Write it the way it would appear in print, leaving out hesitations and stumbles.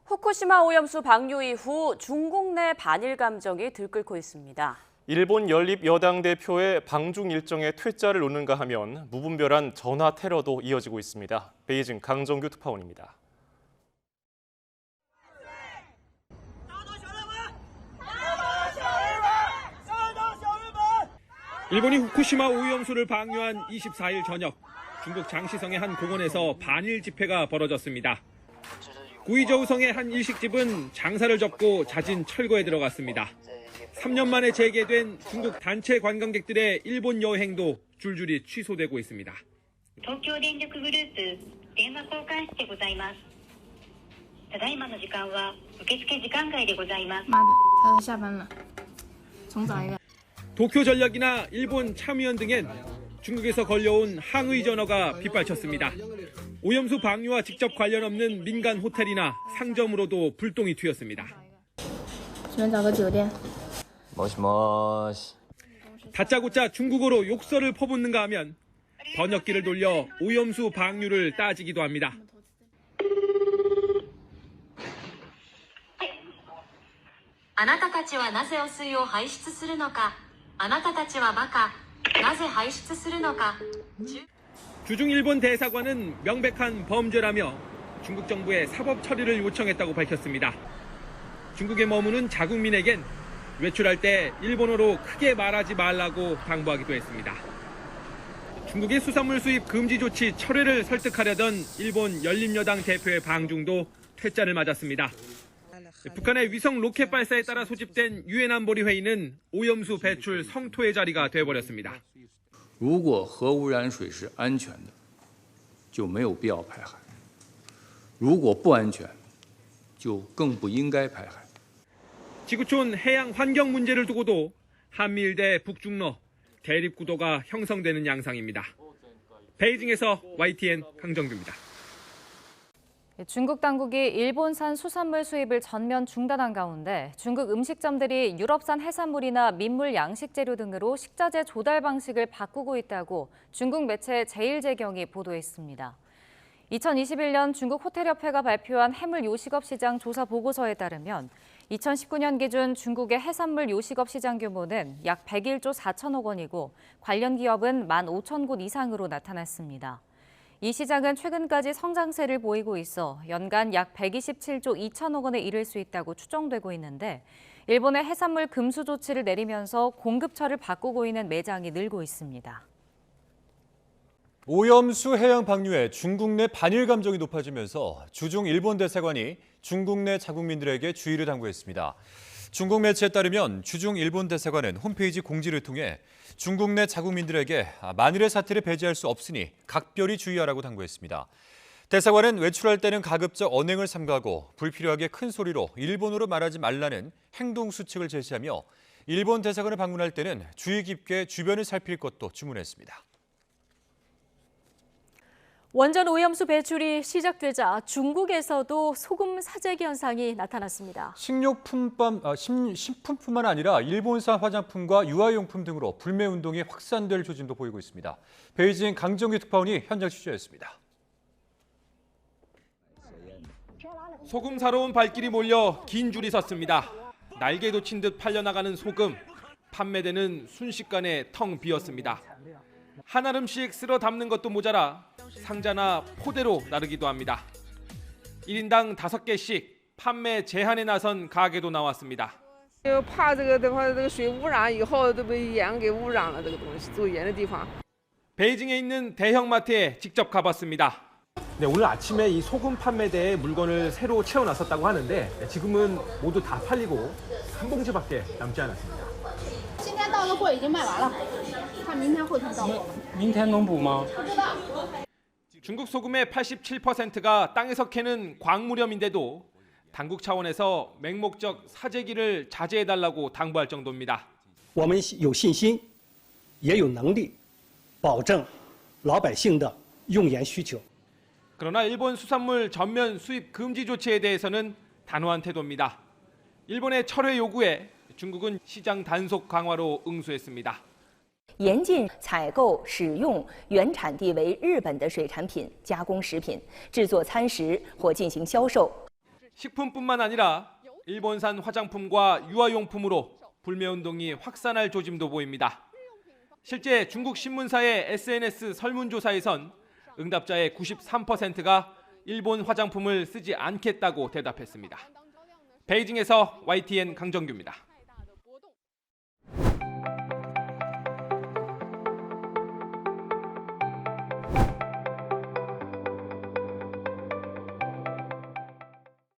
후쿠시마 오염수 방류 이후 중국 내 반일 감정이 들끓고 있습니다. 일본 연립 여당 대표의 방중 일정에 퇴짜를 놓는가 하면 무분별한 전화 테러도 이어지고 있습니다. 베이징 강정규 특파원입니다. 일본이 후쿠시마 오염수를 방류한 24일 저녁, 중국 장시성의 한 공원에서 반일 집회가 벌어졌습니다. 구이저우성의 한 일식집은 장사를 접고 잦은 철거에 들어갔습니다. 3년 만에 재개된 중국 단체 관광객들의 일본 여행도 줄줄이 취소되고 있습니다. 東京電力グループ電話交換室でございます。ただいまの時間は受付時間外でございます。妈的，他都下班了，重找一个。 도쿄전력이나 일본 참의원 등엔 중국에서 걸려온 항의 전화가 빗발쳤습니다. 오염수 방류와 직접 관련 없는 민간 호텔이나 상점으로도 불똥이 튀었습니다. 随便找个酒店。 모시모시. 다짜고짜 중국어로 욕설을 퍼붓는가 하면 번역기를 돌려 오염수 방류를 따지기도 합니다. あなたたちはなぜ汚水を排出するのか。あなたたちはバカ。なぜ排出するのか。 주중 일본 대사관은 명백한 범죄라며 중국 정부에 사법 처리를 요청했다고 밝혔습니다. 중국에 머무는 자국민에겐 외출할 때 일본어로 크게 말하지 말라고 당부하기도 했습니다. 중국의 수산물 수입 금지 조치 철회를 설득하려던 일본 연립여당 대표의 방중도 퇴짜를 맞았습니다. 북한의 위성 로켓 발사에 따라 소집된 유엔 안보리 회의는 오염수 배출 성토의 자리가 돼버렸습니다. 如果核污染水是安全的，就没有必要排海；如果不安全，就更不应该排海。 지구촌 해양 환경 문제를 두고도 한미일 대 북중러 대립 구도가 형성되는 양상입니다. 베이징에서 YTN 강정규입니다. 중국 당국이 일본산 수산물 수입을 전면 중단한 가운데 중국 음식점들이 유럽산 해산물이나 민물 양식재료 등으로 식자재 조달 방식을 바꾸고 있다고 중국 매체 제일제경이 보도했습니다. 2021년 중국 호텔협회가 발표한 해물 요식업 시장 조사 보고서에 따르면 2019년 기준 중국의 해산물 요식업 시장 규모는 약 101조 4천억 원이고 관련 기업은 15,000곳 이상으로 나타났습니다. 이 시장은 최근까지 성장세를 보이고 있어 연간 약 127조 2천억 원에 이를 수 있다고 추정되고 있는데 일본의 해산물 금수 조치를 내리면서 공급처를 바꾸고 있는 매장이 늘고 있습니다. 오염수 해양 방류에 중국 내 반일 감정이 높아지면서 주중 일본 대사관이 중국 내 자국민들에게 주의를 당부했습니다. 중국 매체에 따르면 주중 일본 대사관은 홈페이지 공지를 통해 중국 내 자국민들에게 만일의 사태를 배제할 수 없으니 각별히 주의하라고 당부했습니다. 대사관은 외출할 때는 가급적 언행을 삼가고 불필요하게 큰 소리로 일본어로 말하지 말라는 행동 수칙을 제시하며 일본 대사관을 방문할 때는 주의 깊게 주변을 살필 것도 주문했습니다. 원전 오염수 배출이 시작되자 중국에서도 소금 사재기 현상이 나타났습니다. 식품뿐만 아니라 일본산 화장품과 유아용품 등으로 불매 운동이 확산될 조짐도 보이고 있습니다. 베이징 강정규 특파원이 현장 취재했습니다. 소금 사러 온 발길이 몰려 긴 줄이 섰습니다. 날개 돋친 듯 팔려나가는 소금. 판매대는 순식간에 텅 비었습니다. 한 알음씩 쓸어 담는 것도 모자라 상자나 포대로 나르기도 합니다. 1인당 5개씩 판매 제한에 나선 가게도 나왔습니다. 怕这个水污染以后都被盐给污染了这个东西做盐的地方. 베이징에 있는 대형마트에 직접 가봤습니다. 네, 오늘 아침에 이 소금 판매대에 물건을 새로 채워놨었다고 하는데 지금은 모두 다 팔리고 한 봉지밖에 남지 않았습니다. 今天到的货已经卖完了，看明天会不会到货。明天能补吗? 중국 소금의 87%가 땅에서 캐는 광무렴인데도 당국 차원에서 맹목적 사재기를 자제해달라고 당부할 정도입니다. 我们有信心，也有能力保证老百姓的用盐需求. 그러나 일본 수산물 전면 수입 금지 조치에 대해서는 단호한 태도입니다. 일본의 철회 요구에 중국은 시장 단속 강화로 응수했습니다. 严禁采购、使用原产地为日本的水产品、加工食品、制作餐食或进行销售。 식품뿐만 아니라 일본산 화장품과 유아용품으로 불매운동이 확산할 조짐도 보입니다. 실제 중국 신문사의 SNS 설문조사에선 응답자의 93%가 일본 화장품을 쓰지 않겠다고 대답했습니다. 베이징에서 YTN 강정규입니다.